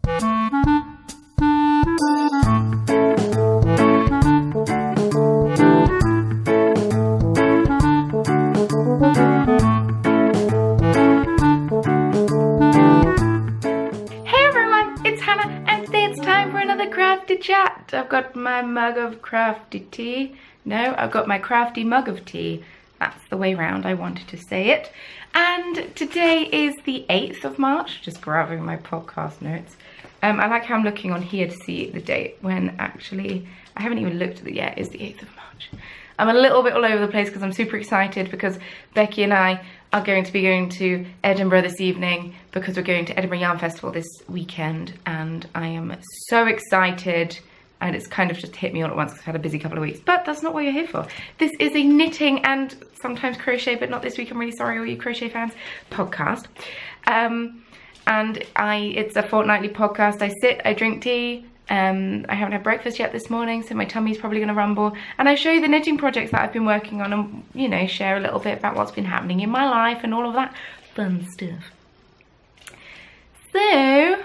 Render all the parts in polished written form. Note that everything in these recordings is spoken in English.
Craftea Chat. I've got my mug of crafty tea. No, I've got my crafty mug of tea. That's the way round I wanted to say it. And today is the 8th of March. Just grabbing my podcast notes. I like how I'm looking on here to see the date when actually I haven't even looked at it yet. It's the 8th of March. I'm a little bit all over the place because I'm super excited because Becky and I are going to be going to Edinburgh this evening because we're going to Edinburgh Yarn Festival this weekend, and I am so excited, and it's kind of just hit me all at once because I've had a busy couple of weeks, but that's not what you're here for. This is a knitting and sometimes crochet, but not this week, I'm really sorry all you crochet fans, podcast. It's a fortnightly podcast. I sit, I drink tea, I haven't had breakfast yet this morning, so my tummy's probably going to rumble. And I show you the knitting projects that I've been working on and, you know, share a little bit about what's been happening in my life and all of that fun stuff. So,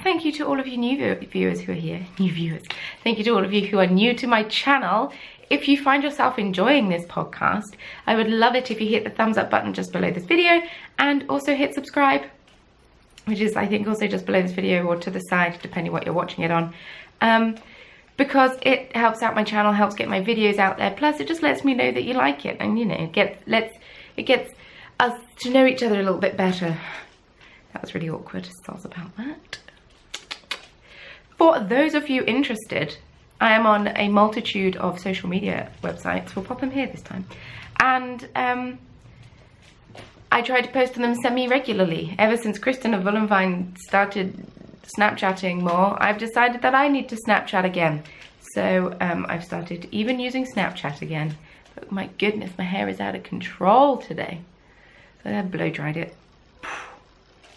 thank you to all of you new viewers who are here. New viewers. Thank you to all of you who are new to my channel. If you find yourself enjoying this podcast, I would love it if you hit the thumbs up button just below this video and also hit subscribe, which is I think also just below this video or to the side depending what you're watching it on, because it helps out my channel, helps get my videos out there, plus it just lets me know that you like it, and you know, it gets us to know each other a little bit better. That was really awkward. Sorry about that. For those of you interested, I am on a multitude of social media websites. We'll pop them here this time, and I try to post on them semi-regularly. Ever since Kristin of Vullenvine started Snapchatting more, I've decided that I need to Snapchat again. So I've started even using Snapchat again. But my goodness, my hair is out of control today. So I blow dried it.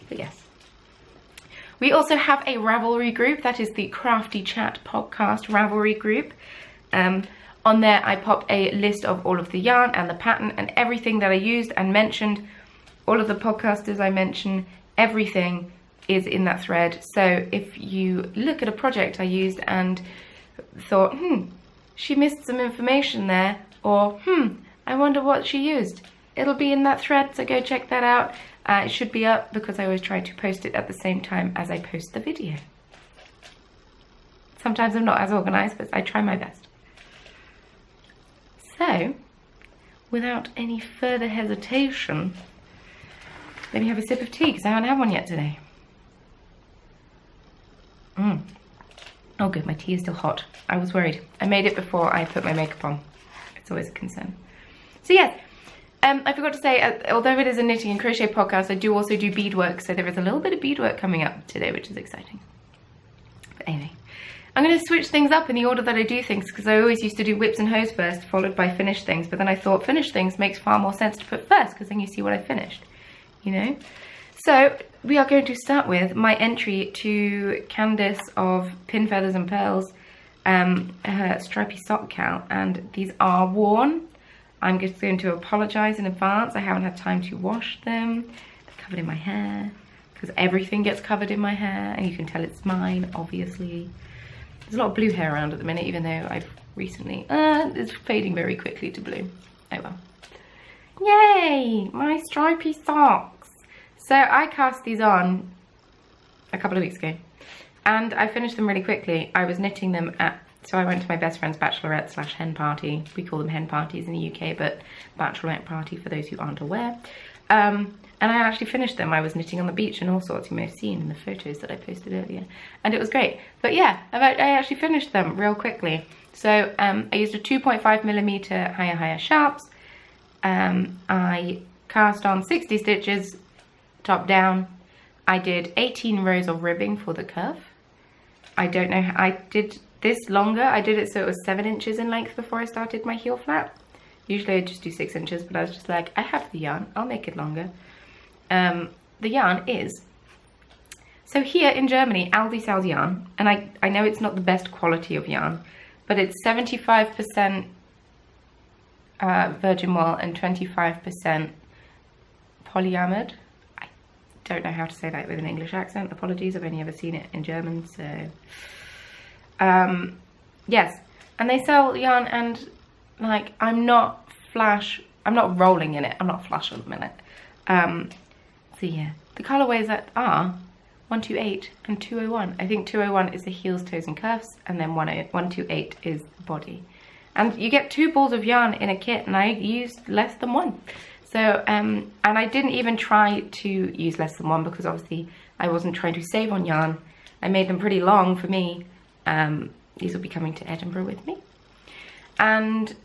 But yes. We also have a Ravelry group. That is the Craftea Chat Podcast Ravelry group. On there I pop a list of all of the yarn and the pattern and everything that I used and mentioned. All of the podcasters I mention, everything is in that thread. So if you look at a project I used and thought, she missed some information there, or I wonder what she used, it'll be in that thread, so go check that out. It should be up because I always try to post it at the same time as I post the video. Sometimes I'm not as organized, but I try my best. So, without any further hesitation, let me have a sip of tea because I haven't had one yet today. Oh good, my tea is still hot. I was worried. I made it before I put my makeup on. It's always a concern. So yes, I forgot to say, although it is a knitting and crochet podcast, I do also do beadwork, so there is a little bit of beadwork coming up today, which is exciting. But anyway, I'm going to switch things up in the order that I do things, because I always used to do whips and hose first, followed by finished things, but then I thought finished things makes far more sense to put first, because then you see what I finished, you know? So we are going to start with my entry to Candice of Pin Feathers and Pearls, her stripy sock cowl, and these are worn. I'm just going to apologize in advance. I haven't had time to wash them. They're covered in my hair, because everything gets covered in my hair, and you can tell it's mine, obviously. There's a lot of blue hair around at the minute, even though I've recently, it's fading very quickly to blue. Oh well. Yay, my stripy socks. So I cast these on a couple of weeks ago, and I finished them really quickly. I was knitting them so I went to my best friend's bachelorette / hen party. We call them hen parties in the UK, but bachelorette party for those who aren't aware. And I actually finished them. I was knitting on the beach and all sorts, you may have seen in the photos that I posted earlier. And it was great. But yeah, I actually finished them real quickly. So I used a 2.5mm higher sharps. I cast on 60 stitches, top down. I did 18 rows of ribbing for the cuff. I don't know how I did this longer. I did it so it was 7 inches in length before I started my heel flap. Usually I just do 6 inches, but I was just like, I have the yarn, I'll make it longer. The yarn is, so here in Germany, Aldi sells yarn, and I know it's not the best quality of yarn, but it's 75% virgin wool and 25% polyamide. don't know how to say that with an English accent. Apologies, I've only ever seen it in German, so... yes, and they sell yarn, and like, I'm not rolling in it. I'm not flush at the minute. So yeah, the colorways that are 128 and 201. I think 201 is the heels, toes and cuffs, and then 128 is the body. And you get 2 balls of yarn in a kit, and I used less than 1. So, and I didn't even try to use less than 1 because obviously I wasn't trying to save on yarn. I made them pretty long for me. These will be coming to Edinburgh with me. And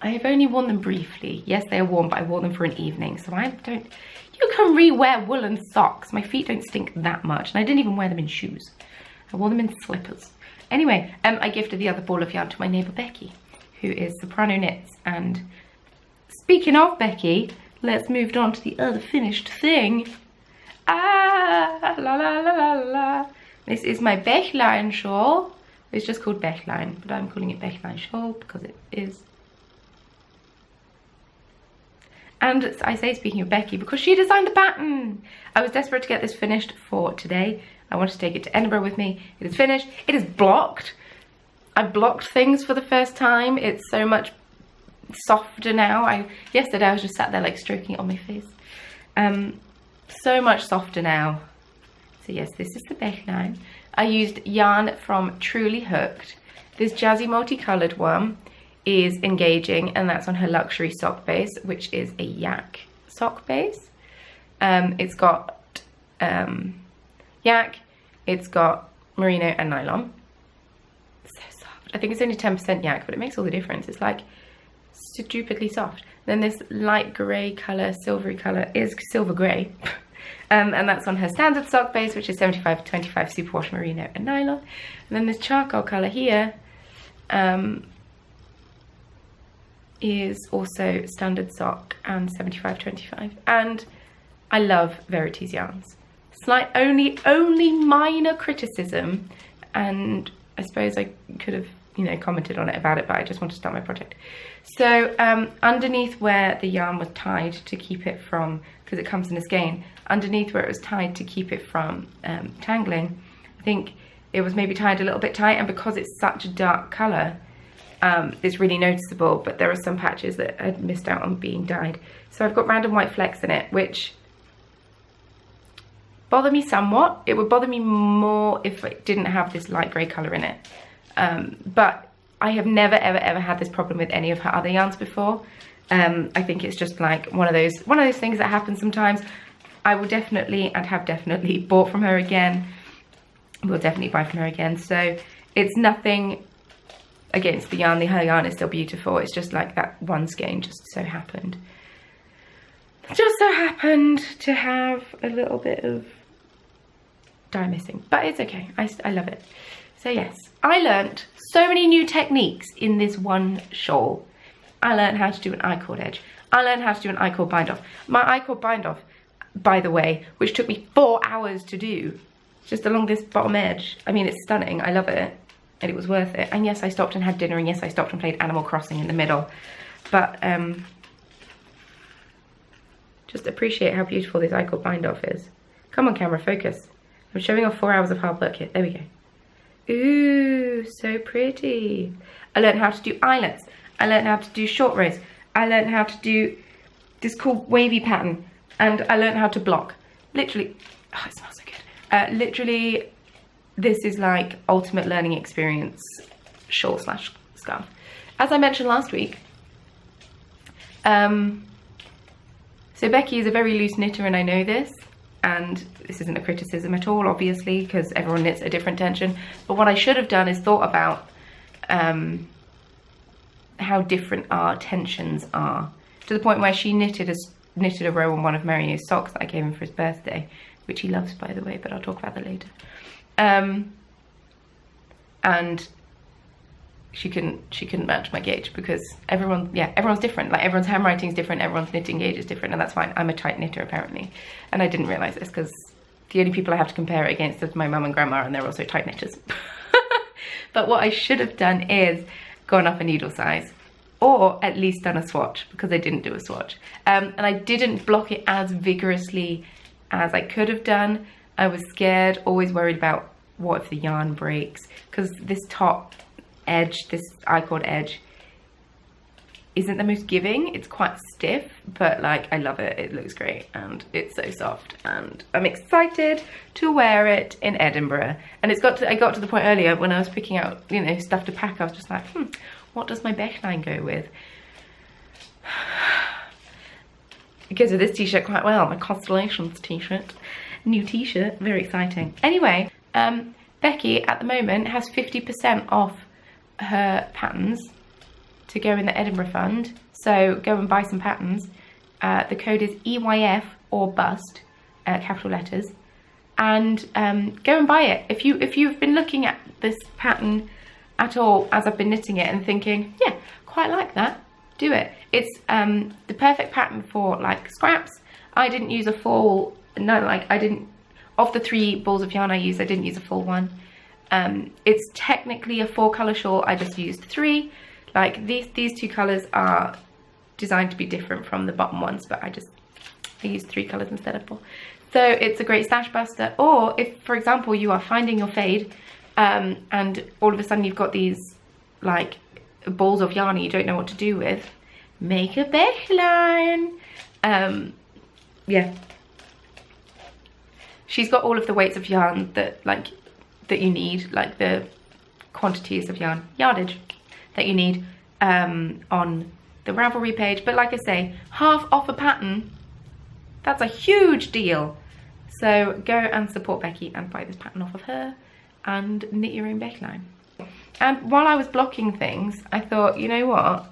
I have only worn them briefly. Yes, they are warm, but I wore them for an evening. So you can re-wear woolen socks. My feet don't stink that much. And I didn't even wear them in shoes. I wore them in slippers. Anyway, I gifted the other ball of yarn to my neighbour Becky, who is Soprano Knits. And speaking of Becky, let's move on to the other finished thing. Ah, la la la la la. This is my Bächlein shawl. It's just called Bächlein, but I'm calling it Bächlein shawl because it is. And I say, speaking of Becky, because she designed the pattern. I was desperate to get this finished for today. I wanted to take it to Edinburgh with me. It is finished. It is blocked. I've blocked things for the first time. It's so much softer now. Yesterday I was just sat there like stroking it on my face. So much softer now. So yes, this is the Bächlein. I used yarn from Truly Hooked. This jazzy multicolored one is engaging, and that's on her luxury sock base, which is a yak sock base. It's got yak, it's got merino and nylon. So soft. I think it's only 10% yak, but it makes all the difference. It's like stupidly soft. Then this light grey colour, silvery colour, is silver grey. And that's on her standard sock base, which is 75-25 superwash merino and nylon. And then this charcoal colour here is also standard sock and 75-25. And I love Verity's yarns. Slight only minor criticism, and I suppose I could have, you know, commented on it about it, but I just want to start my project. So underneath where the yarn was tied to keep it from, because it comes in a skein, underneath where it was tied to keep it from tangling, I think it was maybe tied a little bit tight, and because it's such a dark colour, it's really noticeable, but there are some patches that I'd missed out on being dyed. So I've got random white flecks in it, which bother me somewhat. It would bother me more if it didn't have this light grey colour in it. But I have never ever had this problem with any of her other yarns before. I think it's just like one of those things that happen sometimes. I will definitely, and have definitely, bought from her again. Will definitely buy from her again. So it's nothing against the yarn. Her yarn is still beautiful. It's just like that one skein just so happened to have a little bit of dye missing, but it's okay. I love it. So yes, I learnt so many new techniques in this one shawl. I learned how to do an I-cord edge. I learned how to do an I-cord bind off. My I-cord bind off, by the way, which took me 4 hours to do, just along this bottom edge. I mean, it's stunning. I love it, and it was worth it. And yes, I stopped and had dinner, and yes, I stopped and played Animal Crossing in the middle. But just appreciate how beautiful this I-cord bind off is. Come on, camera, focus. I'm showing off 4 hours of hard work here. There we go. Ooh, so pretty. I learned how to do eyelets. I learned how to do short rows. I learned how to do this cool wavy pattern. And I learned how to block. Literally, oh, it smells so good. Literally, this is like ultimate learning experience shawl / scarf. As I mentioned last week, so Becky is a very loose knitter, and I know this. And this isn't a criticism at all, obviously, because everyone knits a different tension. But what I should have done is thought about how different our tensions are, to the point where she knitted a row on one of Marino's socks that I gave him for his birthday, which he loves, by the way, but I'll talk about that later. And she couldn't match my gauge, because everyone's different. Like, everyone's handwriting is different, everyone's knitting gauge is different, and that's fine. I'm a tight knitter, apparently, and I didn't realise this, because the only people I have to compare it against is my mum and grandma, and they're also tight knitters. But what I should have done is gone up a needle size, or at least done a swatch, because I didn't do a swatch. And I didn't block it as vigorously as I could have done. I was scared, always worried about what if the yarn breaks, because this top edge, this I-cord edge, isn't the most giving. It's quite stiff, but like I love it. It looks great and it's so soft, and I'm excited to wear it in Edinburgh. And I got to the point earlier when I was picking out, you know, stuff to pack. I was just like, what does my neckline go with? It goes with this t-shirt quite well, my Constellations t-shirt. New t-shirt, very exciting. Anyway, Becky at the moment has 50% off her patterns to go in the Edinburgh Fund, so go and buy some patterns. The code is EYF or bust, capital letters, and go and buy it. If you've been looking at this pattern at all as I've been knitting it and thinking, yeah, quite like that, do it. It's the perfect pattern for like scraps. I didn't use a full, of the 3 balls of yarn I used, I didn't use a full one. It's technically a 4-colour shawl, I just used 3. Like these 2 colours are designed to be different from the bottom ones, but I used 3 colours instead of 4. So it's a great stash buster. Or if, for example, you are finding your fade, and all of a sudden you've got these like balls of yarn you don't know what to do with, make a neckline. Yeah. She's got all of the weights of yarn that you need, like the quantities of yardage that you need on the Ravelry page. But like I say, half off a pattern, that's a huge deal. So go and support Becky and buy this pattern off of her and knit your own neckline. And while I was blocking things, I thought, you know what,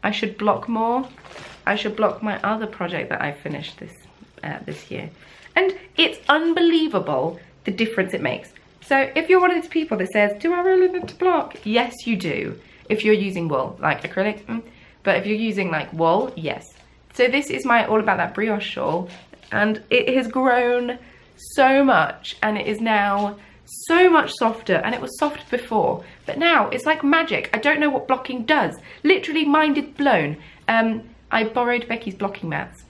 I should block more. I should block my other project that I finished this year. And it's unbelievable the difference it makes. So if you're one of these people that says, do I really need to block? Yes, you do. If you're using wool, like acrylic, but if you're using like wool, yes. So this is my All About That brioche shawl, and it has grown so much, and it is now so much softer, and it was soft before, but now it's like magic. I don't know what blocking does. Literally mind is blown. I borrowed Becky's blocking mats.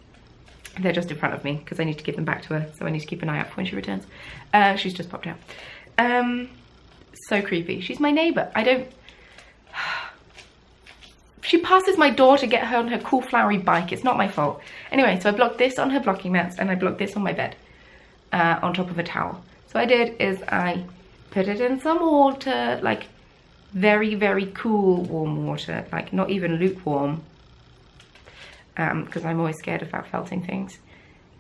They're just in front of me because I need to give them back to her, so I need to keep an eye out for when she returns. She's just popped out. So creepy. She's my neighbour. She passes my door to get her on her cool flowery bike. It's not my fault. Anyway, so I blocked this on her blocking mats, and I blocked this on my bed on top of a towel. So what I did is I put it in some water, like very, very cool warm water, like not even lukewarm, because I'm always scared about felting things.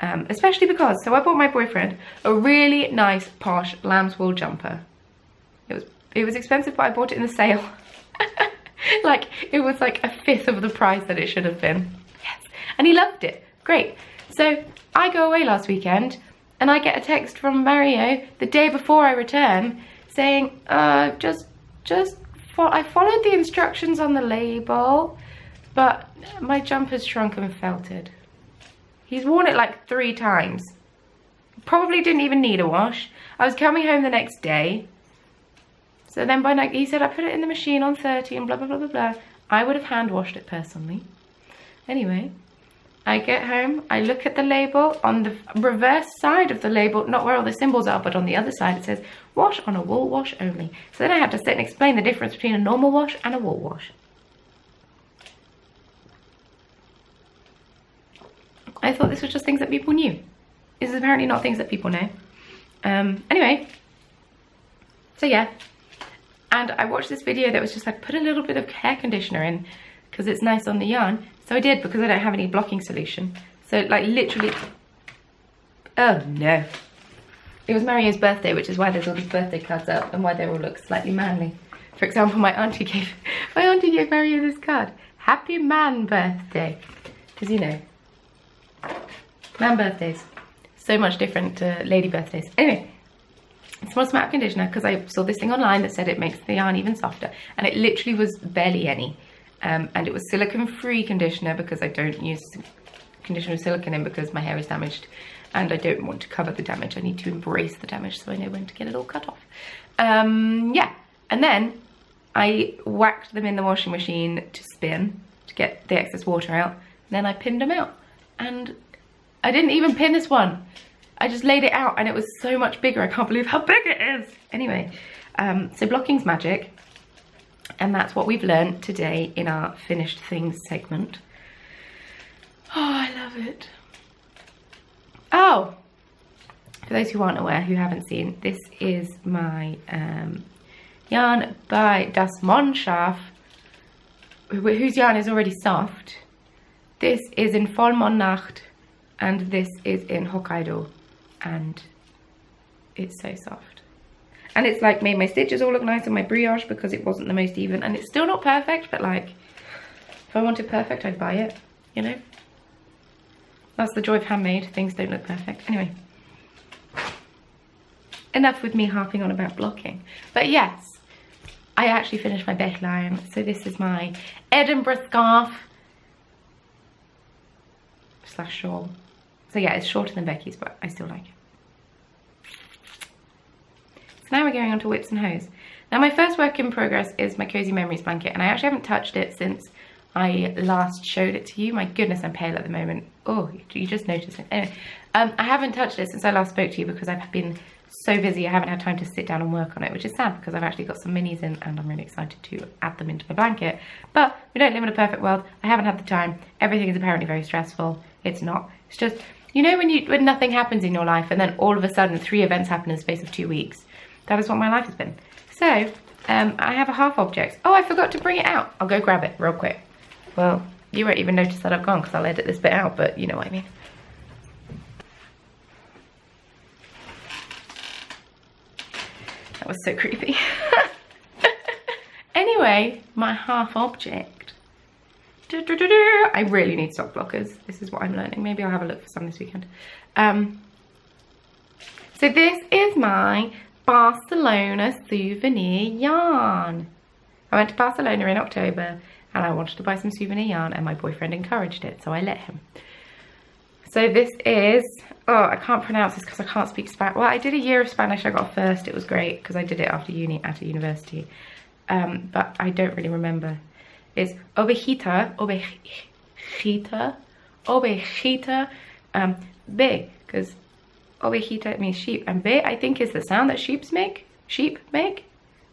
Especially because, so I bought my boyfriend a really nice posh lamb's wool jumper. It was expensive, but I bought it in the sale. Like, it was like 1/5 of the price that it should have been. Yes, and he loved it. Great. So I go away last weekend, and I get a text from Mario the day before I return saying, I followed the instructions on the label, but my jumper's shrunk and felted. He's worn it like 3 times. Probably didn't even need a wash. I was coming home the next day. So then by night, he said I put it in the machine on 30 and blah, blah, blah, blah, blah. I would have hand washed it personally. Anyway, I get home, I look at the label. On the reverse side of the label, not where all the symbols are, but on the other side, it says, wash on a wool wash only. So then I had to sit and explain the difference between a normal wash and a wool wash. I thought this was just things that people knew. This is apparently not things that people know. Anyway, so yeah. And I watched this video that was just like, put a little bit of hair conditioner in because it's nice on the yarn. So I did, because I don't have any blocking solution. So like literally, oh no. It was Mario's birthday, which is why there's all these birthday cards up and why they all look slightly manly. For example, my auntie gave Mario this card. Happy man birthday. Because, you know, man birthdays. So much different to lady birthdays. Anyway, small matte conditioner, because I saw this thing online that said it makes the yarn even softer. And it literally was barely any. And it was silicone-free conditioner, because I don't use conditioner with silicone in because my hair is damaged. And I don't want to cover the damage. I need to embrace the damage so I know when to get it all cut off. Yeah. And then I whacked them in the washing machine to spin. to get the excess water out. Then I pinned them out, and I didn't even pin this one. I just laid it out and it was so much bigger. I can't believe how big it is. Anyway, so blocking's magic, and that's what we've learned today in our finished things segment. Oh, I love it. Oh, for those who aren't aware, who haven't seen, this is my yarn by Das Mondschaf, whose yarn is already soft. This is in Vollmondnacht, and this is in Hokkaido, and it's so soft. And it's like made my stitches all look nice on my brioche because it wasn't the most even, and it's still not perfect, but like, if I wanted perfect, I'd buy it, you know? That's the joy of handmade, things don't look perfect. Anyway, enough with me harping on about blocking. But yes, I actually finished my Bächlein. So this is my Edinburgh scarf / shawl. So yeah, it's shorter than Becky's, but I still like it. So now we're going on to whips and hose. Now my first work in progress is my Cozy Memories blanket, and I actually haven't touched it since I last showed it to you. My goodness, I'm pale at the moment. Oh, you just noticed it. Anyway, I haven't touched it since I last spoke to you because I've been so busy. I haven't had time to sit down and work on it, which is sad because I've actually got some minis in and I'm really excited to add them into my blanket. But we don't live in a perfect world. I haven't had the time. Everything is apparently very stressful. It's not. It's just, you know, when nothing happens in your life and then all of a sudden 3 events happen in the space of 2 weeks. That is what my life has been. So I have a half object. Oh, I forgot to bring it out. I'll go grab it real quick. Well, you won't even notice that I've gone because I'll edit this bit out, but you know what I mean. That was so creepy. Anyway, my half object. I really need sock blockers. This is what I'm learning. Maybe I'll have a look for some this weekend. So this is my Barcelona souvenir yarn. I went to Barcelona in October and I wanted to buy some souvenir yarn, and my boyfriend encouraged it, so I let him. So this is, oh, I can't pronounce this because I can't speak Spanish. Well, I did a year of Spanish. I got a first. It was great because I did it after university. But I don't really remember. It's ovejita, B, because ovejita means sheep, and B, I think, is the sound that sheep make.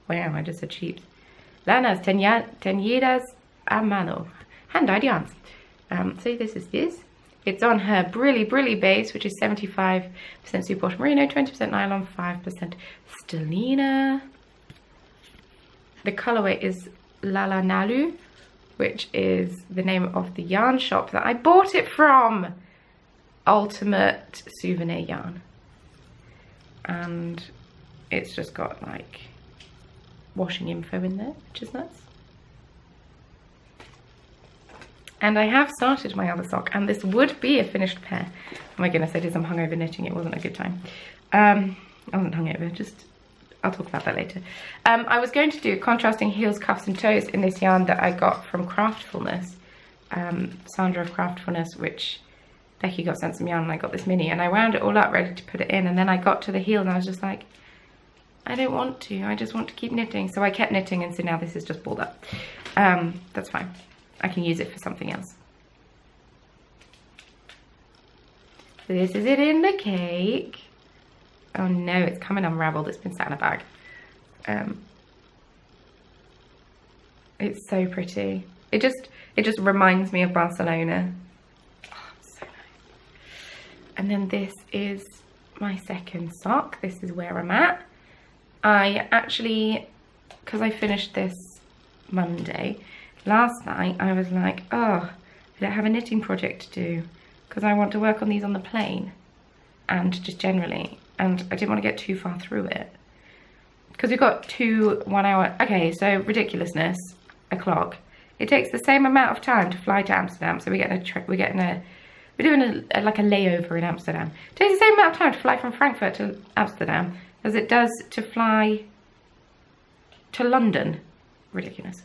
Wow, I just said sheep. Lanas teñidas a mano, hand-dyed yarns. So this is this. It's on her Brilli base, which is 75% superwash merino, 20% nylon, 5% stellina. The colorway is Lala Nalu, which is the name of the yarn shop that I bought it from. Ultimate souvenir yarn. And it's just got like washing info in there, which is nice. And I have started my other sock, and this would be a finished pair. Oh my goodness, I did some hungover knitting. It wasn't a good time. I wasn't hungover, just, I'll talk about that later. I was going to do contrasting heels, cuffs and toes in this yarn that I got from Craftfulness. Sandra of Craftfulness, which Becky got sent some yarn, and I got this mini, and I wound it all up ready to put it in, and then I got to the heel and I was just like, I don't want to, I just want to keep knitting. So I kept knitting, and so now this is just balled up. That's fine. I can use it for something else. So this is it in the cake. Oh no, it's coming unraveled. It's been sat in a bag. It's so pretty. It just reminds me of Barcelona. Oh, so nice. And then this is my second sock. This is where I'm at. I actually, because I finished this Monday, last night I was like, oh, I don't have a knitting project to do because I want to work on these on the plane and just generally, and I didn't want to get too far through it because we've got 2 1 hour, okay, so ridiculousness o'clock. It takes the same amount of time to fly to Amsterdam, so we're doing a like a layover in Amsterdam. It takes the same amount of time to fly from Frankfurt to Amsterdam as it does to fly to London. Ridiculous.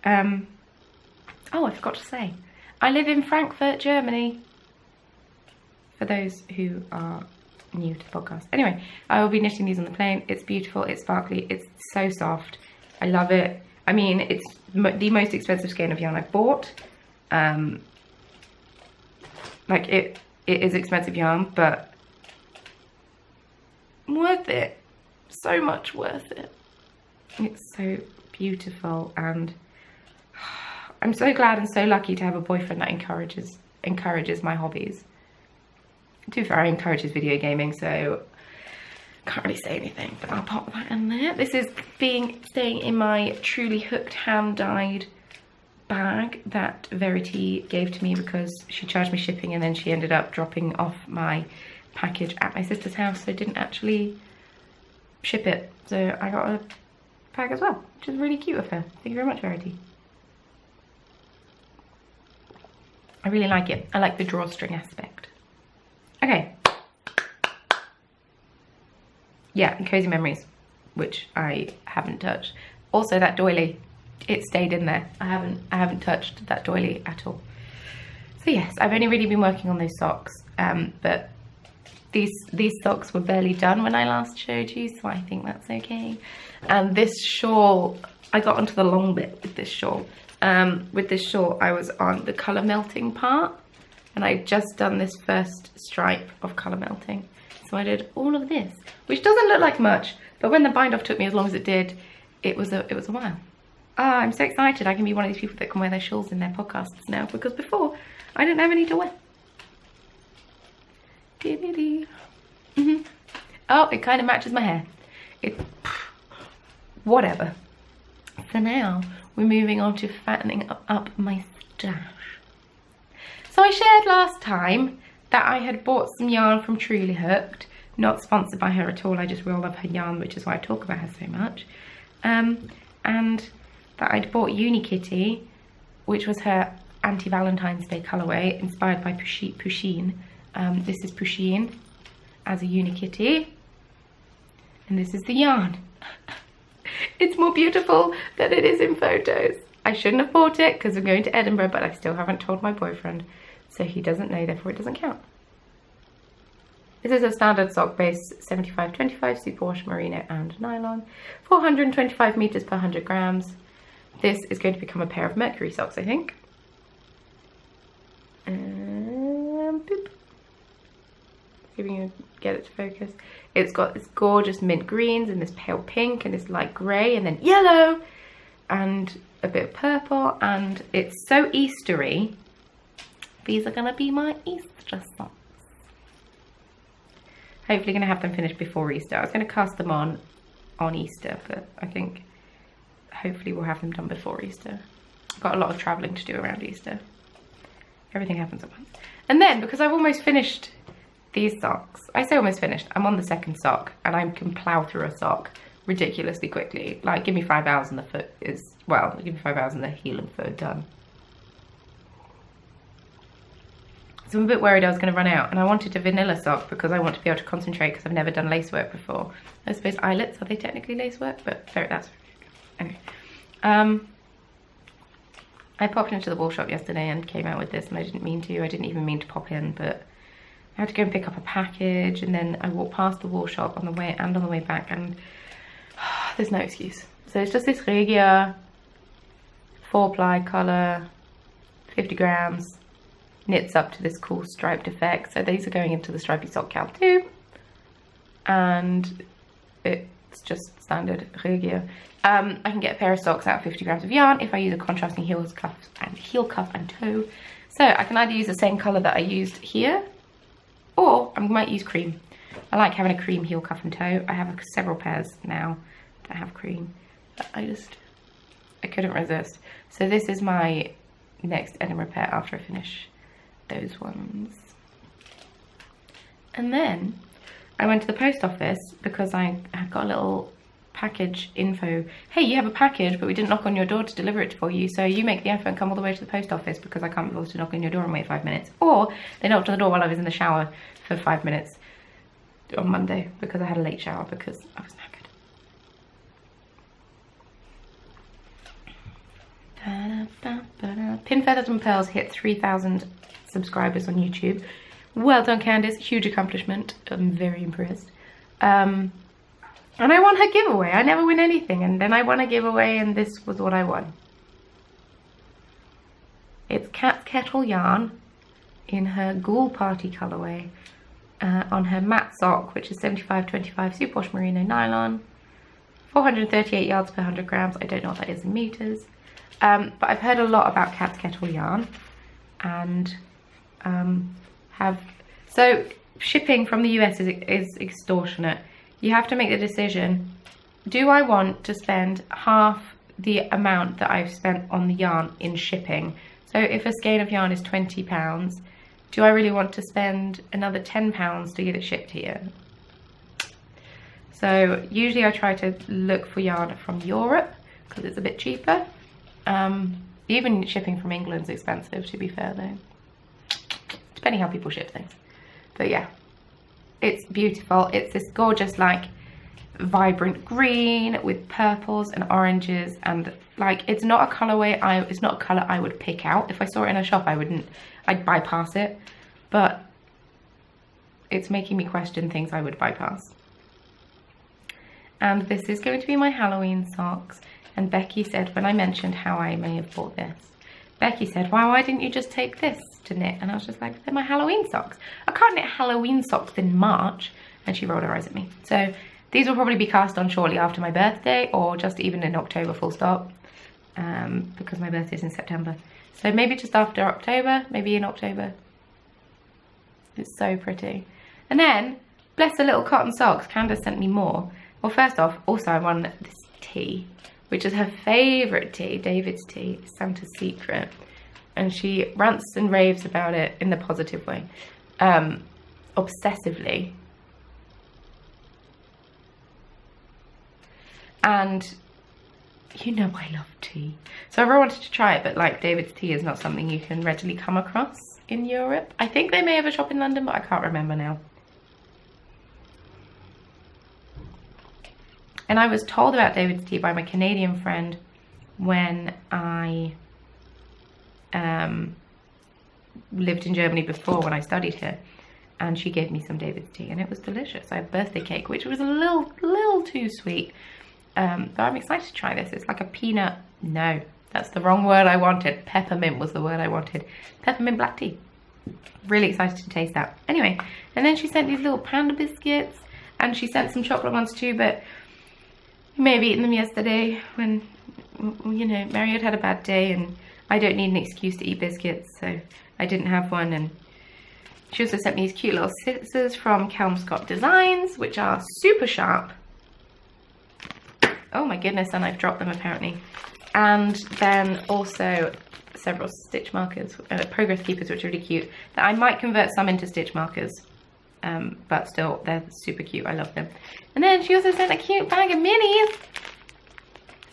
Oh, I forgot to say, I live in Frankfurt, Germany, for those who are new to the podcast. Anyway, I will be knitting these on the plane. It's beautiful, it's sparkly, it's so soft. I love it. I mean, it's the most expensive skein of yarn I've bought. Like it is expensive yarn, but worth it. So much worth it. It's so beautiful, and I'm so glad and so lucky to have a boyfriend that encourages my hobbies. To be fair, I encourage his video gaming, so can't really say anything, but I'll pop that in there. This is staying in my truly hooked hand-dyed bag that Verity gave to me because she charged me shipping, and then she ended up dropping off my package at my sister's house, so didn't actually ship it. So I got a bag as well, which is really cute of her. Thank you very much, Verity. I really like it. I like the drawstring aspect. Okay. Yeah, and Cozy Memories, which I haven't touched. Also that doily, it stayed in there. I haven't touched that doily at all. So yes, I've only really been working on those socks, but these socks were barely done when I last showed you, so I think that's okay. And this shawl, I got onto the long bit with this shawl. With this shawl, I was on the colour melting part, and I'd just done this first stripe of colour melting. So I did all of this, which doesn't look like much, but when the bind off took me as long as it did, it was a while. Ah, I'm so excited. I can be one of these people that can wear their shawls in their podcasts now, because before I didn't have any to wear. Oh, it kind of matches my hair. Whatever. So now we're moving on to fattening up my stash. So I shared last time that I had bought some yarn from Truly Hooked, not sponsored by her at all. I just really love her yarn, which is why I talk about her so much. And that I'd bought Unikitty, which was her anti-Valentine's Day colourway, inspired by Pusheen. This is Pusheen as a Unikitty, and this is the yarn. It's more beautiful than it is in photos. I shouldn't have bought it because I'm going to Edinburgh, but I still haven't told my boyfriend, so he doesn't know, therefore it doesn't count. This is a standard sock base, 75-25 superwash merino and nylon, 425 meters per 100 grams. This is going to become a pair of Mercury socks, I think. And boop. See if we can get it to focus. It's got this gorgeous mint greens and this pale pink and this light grey and then yellow and a bit of purple, and it's so Eastery. These are going to be my Easter socks. Hopefully going to have them finished before Easter. I was going to cast them on Easter, but I think hopefully we'll have them done before Easter. I've got a lot of travelling to do around Easter. Everything happens at once. And then, because I've almost finished these socks, I say almost finished, I'm on the second sock, and I can plough through a sock ridiculously quickly. Like, give me 5 hours and the foot is, well, give me 5 hours and the heel and foot are done. So I'm a bit worried I was going to run out, and I wanted a vanilla sock because I want to be able to concentrate because I've never done lace work before. I suppose eyelets, are they technically lace work? But that's anyway. I popped into the wool shop yesterday and came out with this, and I didn't mean to. I didn't even mean to pop in, but I had to go and pick up a package, and then I walked past the wool shop on the way and on the way back, and there's no excuse. So it's just this Regia 4-ply colour, 50 grams, knits up to this cool striped effect. So these are going into the stripy sock count too, and it's just standard Regia. I can get a pair of socks out of 50 grams of yarn if I use a contrasting heel cuff and toe. So I can either use the same colour that I used here, or I might use cream. I like having a cream heel cuff and toe. I have several pairs now that have cream, but I couldn't resist. So this is my next Edinburgh pair after I finish those ones. And then I went to the post office because I had got a little package info. Hey, you have a package, but we didn't knock on your door to deliver it for you, so you make the effort and come all the way to the post office because I can't be bothered to knock on your door and wait 5 minutes. Or they knocked on the door while I was in the shower for 5 minutes on Monday because I had a late shower because I was knackered. Pin Feathers and Pearls hit 3,000 subscribers on YouTube. Well done, Candice. Huge accomplishment. I'm very impressed. And I won her giveaway. I never win anything, and then I won a giveaway, and this was what I won. It's Cat Kettle yarn in her Ghoul Party colourway on her matte sock, which is 75/25 superwash merino nylon, 438 yards per 100 grams. I don't know what that is in meters, but I've heard a lot about Cat Kettle yarn, and so shipping from the US is extortionate. You have to make the decision, do I want to spend half the amount that I've spent on the yarn in shipping? So if a skein of yarn is £20, do I really want to spend another £10 to get it shipped here? So usually I try to look for yarn from Europe because it's a bit cheaper. Even shipping from England's expensive, to be fair though, depending how people ship things. But yeah, it's beautiful. It's this gorgeous, like, vibrant green with purples and oranges, and like, it's not a colorway it's not a color I would pick out. If I saw it in a shop, I'd bypass it, but it's making me question things I would bypass. And this is going to be my Halloween socks. And Becky said, when I mentioned how I may have bought this, Becky said, why didn't you just take this to knit? And I was just like, they're my Halloween socks. I can't knit Halloween socks in March. And she rolled her eyes at me. So these will probably be cast on shortly after my birthday, or just even in October, full stop, because my birthday is in September. So maybe just after October, maybe in October. It's so pretty. And then, bless the little cotton socks, Candace sent me more. Well, first off, also I won this tea, which is her favourite tea, David's tea, Santa's Secret. And she rants and raves about it in the positive way, obsessively. And you know I love tea. So I really wanted to try it, but like, David's tea is not something you can readily come across in Europe. I think they may have a shop in London, but I can't remember now. And I was told about David's tea by my Canadian friend when I lived in Germany before, when I studied here. And she gave me some David's tea, and it was delicious. I had birthday cake, which was a little too sweet. But I'm excited to try this. It's like a peanut, no, that's the wrong word I wanted. Peppermint was the word I wanted. Peppermint black tea. Really excited to taste that. Anyway, and then she sent these little panda biscuits, and she sent some chocolate ones too, but you may have eaten them yesterday when, you know, Mary had a bad day, and I don't need an excuse to eat biscuits, so I didn't have one. And she also sent me these cute little scissors from Kelmscott Designs, which are super sharp. Oh my goodness, and I've dropped them apparently. And then also several stitch markers, progress keepers, which are really cute, that I might convert some into stitch markers, but still, they're super cute. I love them. And then she also sent a cute bag of minis.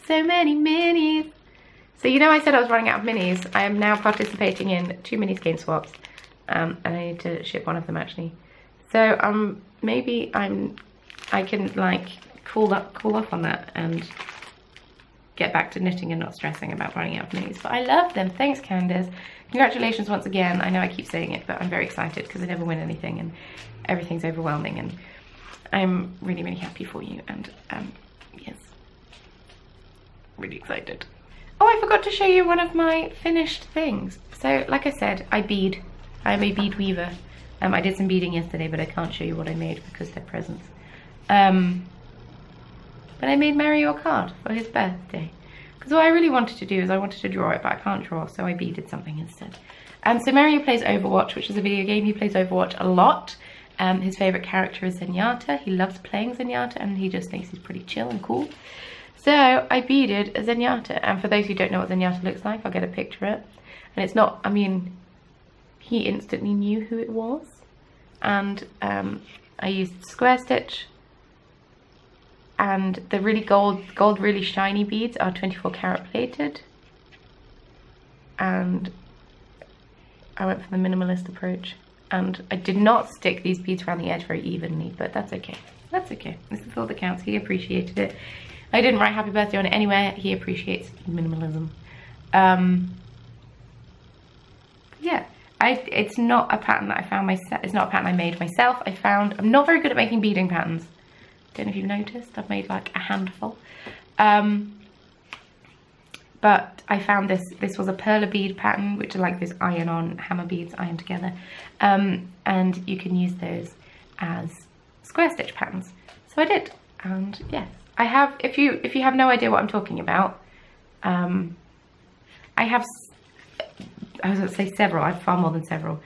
So many minis. So you know I said I was running out of minis. I am now participating in 2 mini skein swaps, and I need to ship one of them actually. So maybe I can like cool off on that and get back to knitting and not stressing about running out of minis. But I love them. Thanks, Candace. Congratulations once again. I know I keep saying it, but I'm very excited because I never win anything and everything's overwhelming, and I'm really, really happy for you. And yes, really excited. Oh, I forgot to show you one of my finished things. So like I said, I bead. I'm a bead weaver. I did some beading yesterday, but I can't show you what I made because they're presents. But I made Mario a card for his birthday. Because what I really wanted to do is I wanted to draw it, but I can't draw, so I beaded something instead. So Mario plays Overwatch, which is a video game. He plays Overwatch a lot. His favourite character is Zenyatta. He loves playing Zenyatta, and he just thinks he's pretty chill and cool. So I beaded a Zenyatta, and for those who don't know what Zenyatta looks like, I'll get a picture of it. And it's not, I mean, he instantly knew who it was. And I used square stitch, and the really gold really shiny beads are 24 karat plated. And I went for the minimalist approach, and I did not stick these beads around the edge very evenly, but that's okay. That's okay. This is all that counts. He appreciated it. I didn't write happy birthday on it anywhere. He appreciates minimalism. Yeah, it's not a pattern that I found myself. It's not a pattern I made myself. I'm not very good at making beading patterns. Don't know if you've noticed, I've made like a handful. But I found this was a perla bead pattern, which are like those iron-on hammer beads ironed together. And you can use those as square stitch patterns. So I did, and yes, I have, if you have no idea what I'm talking about, I have, I was going to say several, I have far more than several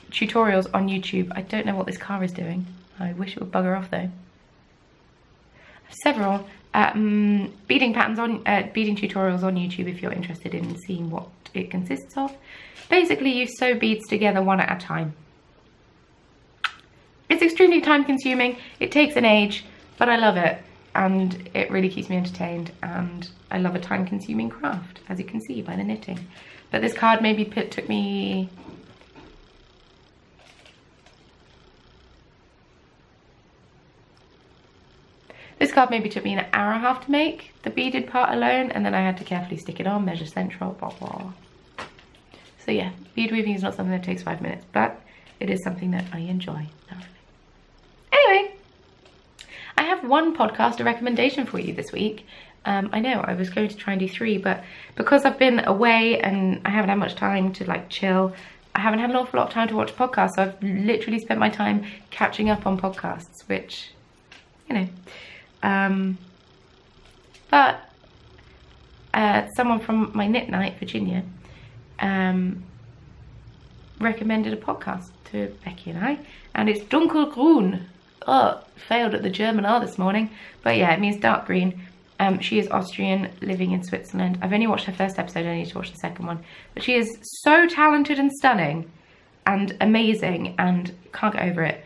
tutorials on YouTube. I don't know what this car is doing. I wish it would bugger off though. Several beading patterns on beading tutorials on YouTube if you're interested in seeing what it consists of. Basically, you sew beads together one at a time. It's extremely time consuming, it takes an age, but I love it, and it really keeps me entertained, and I love a time consuming craft, as you can see by the knitting. But this card maybe took me an hour and a half to make, the beaded part alone, and then I had to carefully stick it on, measure central, blah blah. So yeah, bead weaving is not something that takes 5 minutes, but it is something that I enjoy thoroughly. Anyway, I have one podcast, a recommendation for you this week. I know I was going to try and do 3, but because I've been away and I haven't had much time to like chill, I haven't had an awful lot of time to watch podcasts, so I've literally spent my time catching up on podcasts, which, you know. But someone from my knit night, Virginia, recommended a podcast to Becky and I, and it's Dunkelgrün. Oh, failed at the German R this morning, but yeah, it means dark green. She is Austrian, living in Switzerland. I've only watched her first episode, I need to watch the second one, but she is so talented and stunning and amazing, and can't get over it.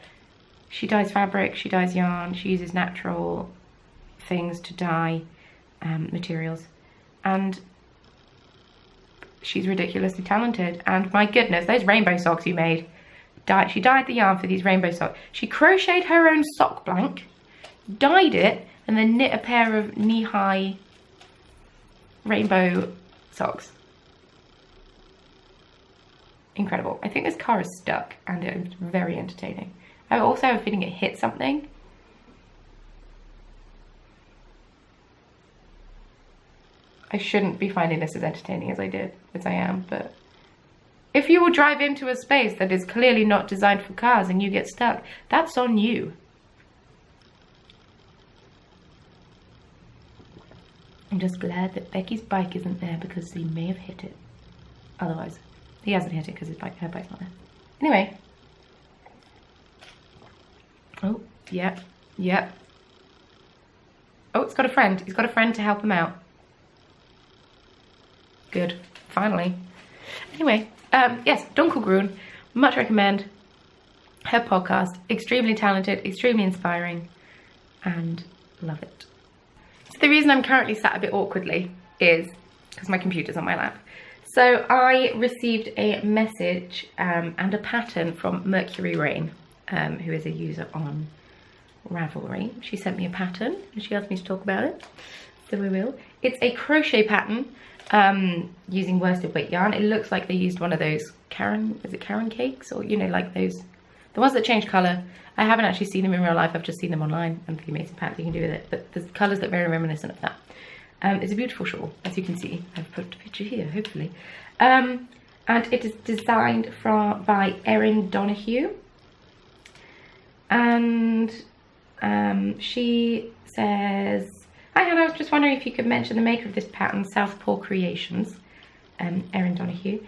She dyes fabric, she dyes yarn, she uses natural things to dye materials, and she's ridiculously talented. And my goodness, those rainbow socks you made, she dyed the yarn for these rainbow socks. She crocheted her own sock blank, dyed it, and then knit a pair of knee-high rainbow socks. Incredible. I think this car is stuck, and it's very entertaining. I also have a feeling it hit something. I shouldn't be finding this as entertaining as I am, but if you will drive into a space that is clearly not designed for cars and you get stuck, that's on you. I'm just glad that Becky's bike isn't there, because he may have hit it. Otherwise, he hasn't hit it because her bike's not there. Anyway. Oh, yep. Oh, it's got a friend. He's got a friend to help him out. Good. Finally. Anyway, yes, Dunkelgrün. Much recommend her podcast. Extremely talented, extremely inspiring, and love it. So the reason I'm currently sat a bit awkwardly is because my computer's on my lap. So I received a message and a pattern from Mercury Rain, who is a user on Ravelry. She sent me a pattern and she asked me to talk about it, so we will. It's a crochet pattern using worsted weight yarn. It looks like they used one of those Karen cakes, or you know, like those, the ones that change colour. I haven't actually seen them in real life, I've just seen them online and the amazing patterns you can do with it, but the colours look very reminiscent of that. It's a beautiful shawl, as you can see. I've put a picture here, hopefully. And it is designed by Erin Donahue. And she says, "Hi Hannah, I was just wondering if you could mention the maker of this pattern, Southpaw Creations." Erin Donahue.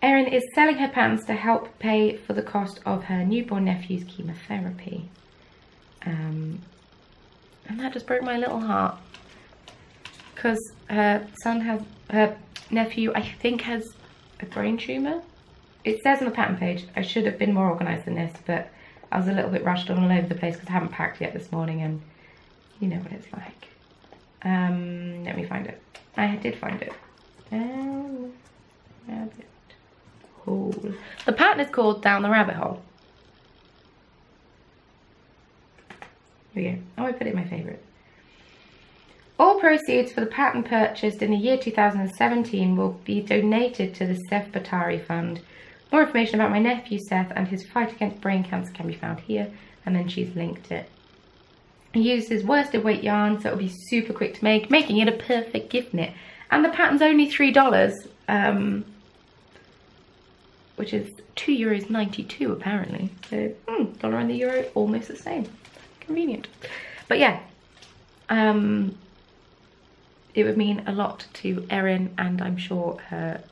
Erin is selling her patterns to help pay for the cost of her newborn nephew's chemotherapy. And that just broke my little heart, because her nephew, I think, has a brain tumour. It says on the pattern page. I should have been more organised than this, but I was a little bit rushed all over the place because I haven't packed yet this morning, and you know what it's like. Let me find it. I did find it. Rabbit hole. The pattern is called Down the Rabbit Hole. Here we go. Oh, I put it in my favourite. All proceeds for the pattern purchased in the year 2017 will be donated to the Seth Batari Fund. More information about my nephew Seth and his fight against brain cancer can be found here. and then she's linked it. He uses worsted weight yarn, so it'll be super quick to make, making it a perfect gift knit. And the pattern's only $3, which is €2.92 apparently. So dollar and the euro almost the same. Convenient. But yeah, it would mean a lot to Erin, and I'm sure her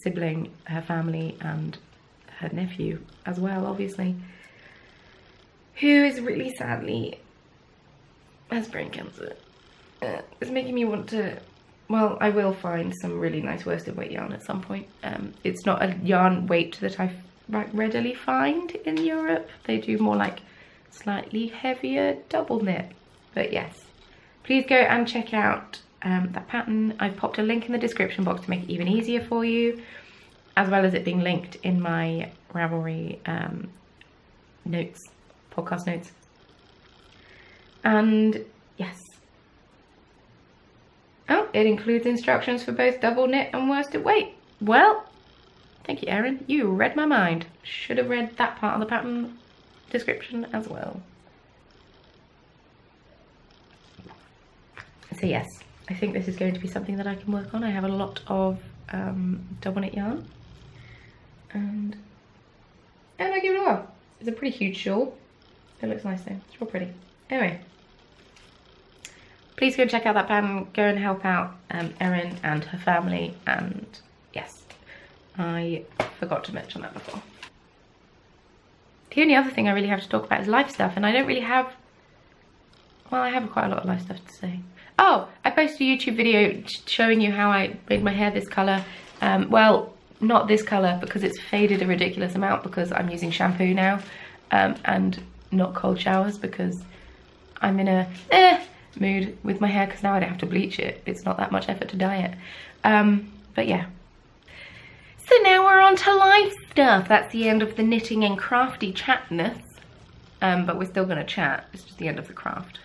sibling, her family, and her nephew as well, obviously, who is really sadly has brain cancer. It's making me want to, well, I will find some really nice worsted weight yarn at some point. It's not a yarn weight that I readily find in Europe. They do more like slightly heavier double knit. But yes, please go and check out that pattern. I've popped a link in the description box to make it even easier for you, as well as it being linked in my Ravelry notes, podcast notes. And yes. Oh, it includes instructions for both double knit and worsted weight. Well, thank you, Erin. You read my mind. Should have read that part of the pattern description as well. So yes, I think this is going to be something that I can work on. I have a lot of double knit yarn, and I give it a whirl. It's a pretty huge shawl. It looks nice though. It's real pretty. Anyway, please go check out that pattern. Go and help out Erin and her family. And yes, I forgot to mention that before. The only other thing I really have to talk about is life stuff, and I don't really have, well, I have quite a lot of life stuff to say. Oh, I posted a YouTube video showing you how I made my hair this colour. Well, not this colour because it's faded a ridiculous amount because I'm using shampoo now, and not cold showers because I'm in a mood with my hair, because now I don't have to bleach it. It's not that much effort to dye it. But yeah. So now we're on to life stuff. That's the end of the knitting and crafty chatness. But we're still going to chat. It's just the end of the craft.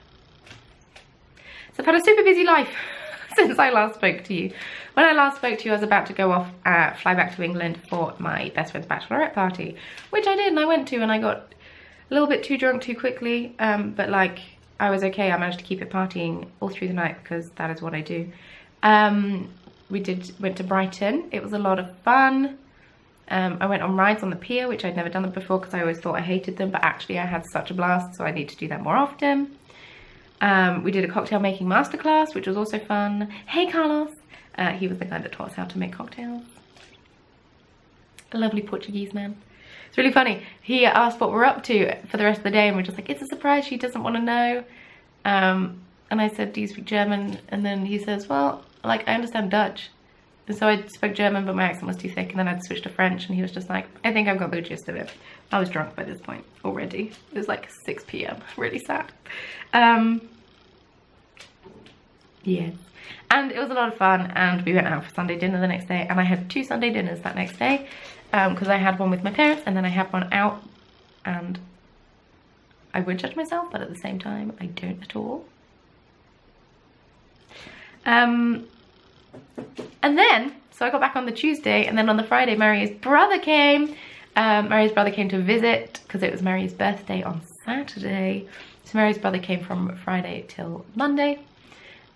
So I've had a super busy life since I last spoke to you. When I last spoke to you, I was about to go off, fly back to England for my best friend's bachelorette party, which I did, and I went to, and I got a little bit too drunk too quickly, but like, I was okay. I managed to keep it partying all through the night because that is what I do. We went to Brighton. It was a lot of fun. I went on rides on the pier, which I'd never done before because I always thought I hated them, but actually I had such a blast, so I need to do that more often. We did a cocktail making masterclass, which was also fun. Hey, Carlos. He was the guy that taught us how to make cocktails. A lovely Portuguese man. It's really funny. He asked what we're up to for the rest of the day, and we're just like, it's a surprise, she doesn't want to know. And I said, do you speak German? And then he says, well, like, I understand Dutch. And so I spoke German, but my accent was too thick, and then I'd switched to French, and he was just like, I think I've got the gist of it. I was drunk by this point already. It was like 6 p.m. Really sad. Yeah. And it was a lot of fun, and we went out for Sunday dinner the next day, and I had 2 Sunday dinners that next day, because I had one with my parents, and then I had one out, and I would judge myself, but at the same time, I don't at all. And then, so I got back on the Tuesday, and then on the Friday, Maria's brother came. Maria's brother came to visit, because it was Maria's birthday on Saturday. So Maria's brother came from Friday till Monday.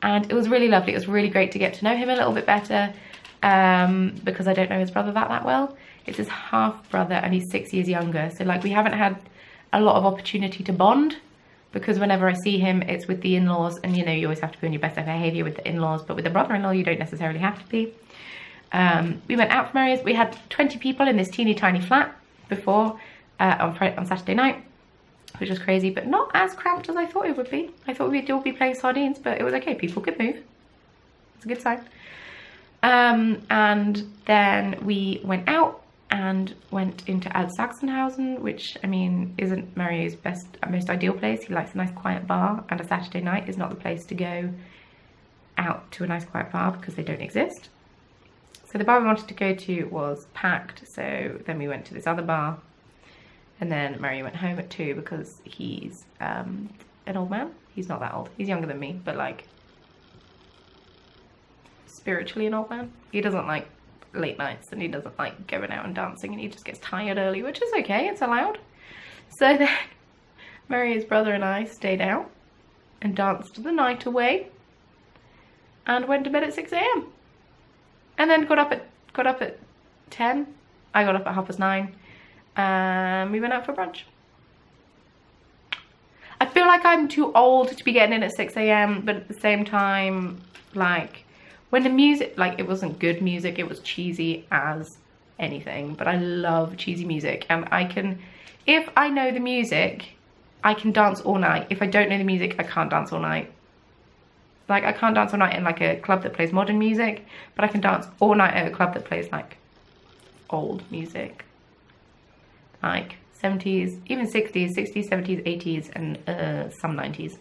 And it was really lovely. It was really great to get to know him a little bit better, because I don't know his brother that well. It's his half brother, and he's 6 years younger. So like, we haven't had a lot of opportunity to bond, because whenever I see him, it's with the in-laws, and you know, you always have to be on your best behaviour with the in-laws, but with the brother-in-law, you don't necessarily have to be. We went out for Maria's. We had 20 people in this teeny tiny flat before, on Saturday night, which was crazy, but not as cramped as I thought it would be. I thought we'd all be playing sardines, but it was okay. People could move. It's a good sign. And then we went out and went into Ad Sachsenhausen, which, I mean, isn't Mario's most ideal place. He likes a nice quiet bar, and a Saturday night is not the place to go out to a nice quiet bar because they don't exist. So the bar we wanted to go to was packed, so then we went to this other bar, and then Mario went home at 2 because he's an old man. He's not that old. He's younger than me, but like spiritually an old man. He doesn't like late nights, and he doesn't like going out and dancing, and he just gets tired early, which is okay. It's allowed. So then Mario's brother and I stayed out and danced the night away and went to bed at 6 a.m. and then got up at 10. I got up at 9:30 and we went out for brunch. I feel like I'm too old to be getting in at 6 a.m. but at the same time, like, when the music, like, it wasn't good music, it was cheesy as anything, but I love cheesy music, and I can, if I know the music, I can dance all night. If I don't know the music, I can't dance all night. Like, I can't dance all night in like a club that plays modern music, but I can dance all night at a club that plays like old music, like 70s, even 60s, 70s, 80s, and some 90s.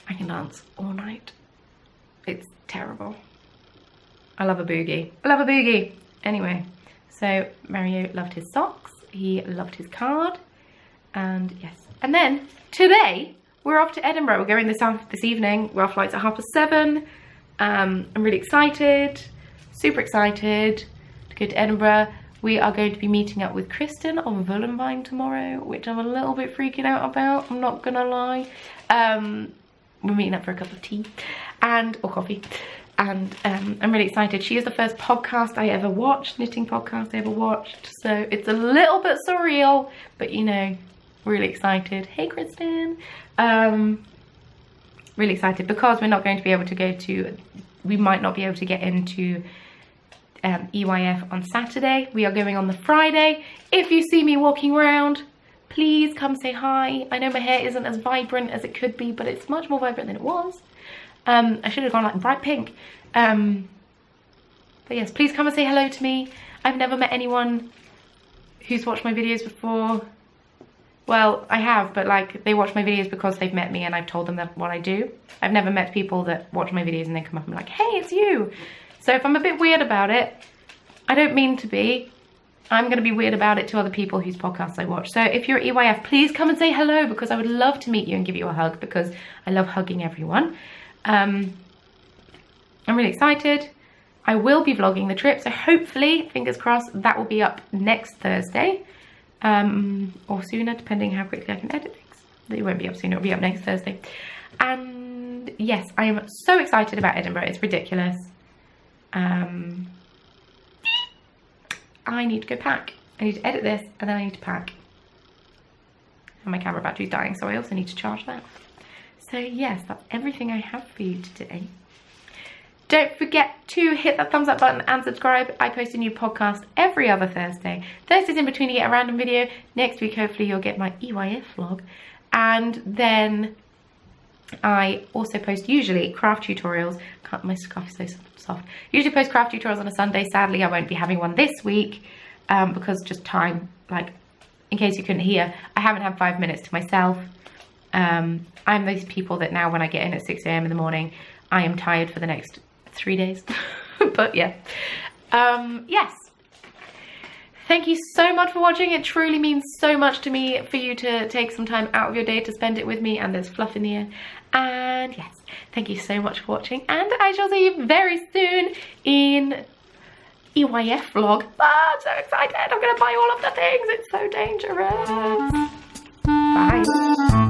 I can dance all night. It's terrible. I love a boogie. I love a boogie. Anyway, so Mario loved his socks. He loved his card. And yes. And then today we're off to Edinburgh. We're going this evening. Our flight's at 7:30. I'm really excited. Super excited to go to Edinburgh. We are going to be meeting up with Kristin on Vollenbein tomorrow, which I'm a little bit freaking out about. I'm not gonna lie. We're meeting up for a cup of tea or coffee, and I'm really excited. She is the first podcast I ever watched, knitting podcast I ever watched, so it's a little bit surreal, but you know, really excited. Hey Kristin. Really excited because we're not going to be able to go to, we might not be able to get into EYF on Saturday. We are going on the Friday. If you see me walking around, please come say hi. I know my hair isn't as vibrant as it could be, but it's much more vibrant than it was. I should have gone like bright pink. But yes, please come and say hello to me. I've never met anyone who's watched my videos before. Well, I have, but like, they watch my videos because they've met me and I've told them that what I do. I've never met people that watch my videos and then come up and be like, hey, it's you. So if I'm a bit weird about it, I don't mean to be. I'm going to be weird about it to other people whose podcasts I watch. So if you're at EYF, please come and say hello, because I would love to meet you and give you a hug, because I love hugging everyone. I'm really excited. I will be vlogging the trip, so hopefully, fingers crossed, that will be up next Thursday. Or sooner, depending how quickly I can edit things. It won't be up soon, it'll be up next Thursday. And yes, I am so excited about Edinburgh, it's ridiculous. I need to go pack. I need to edit this and then I need to pack. And my camera battery's dying, so I also need to charge that. So yes, that's everything I have for you today. Don't forget to hit that thumbs up button and subscribe. I post a new podcast every other Thursday. Thursdays in between you get a random video. Next week, hopefully you'll get my EYF vlog. And then I also post usually craft tutorials. My scarf is so soft. Usually post craft tutorials on a Sunday. Sadly, I won't be having one this week because just time. Like, in case you couldn't hear, I haven't had 5 minutes to myself. I'm those people that now when I get in at 6 a.m. in the morning, I am tired for the next 3 days. But yeah. Yes. Thank you so much for watching. It truly means so much to me for you to take some time out of your day to spend it with me, and there's fluff in the air. And yes, thank you so much for watching, and I shall see you very soon in EYF vlog. I'm so excited. I'm gonna buy all of the things. It's so dangerous. Bye.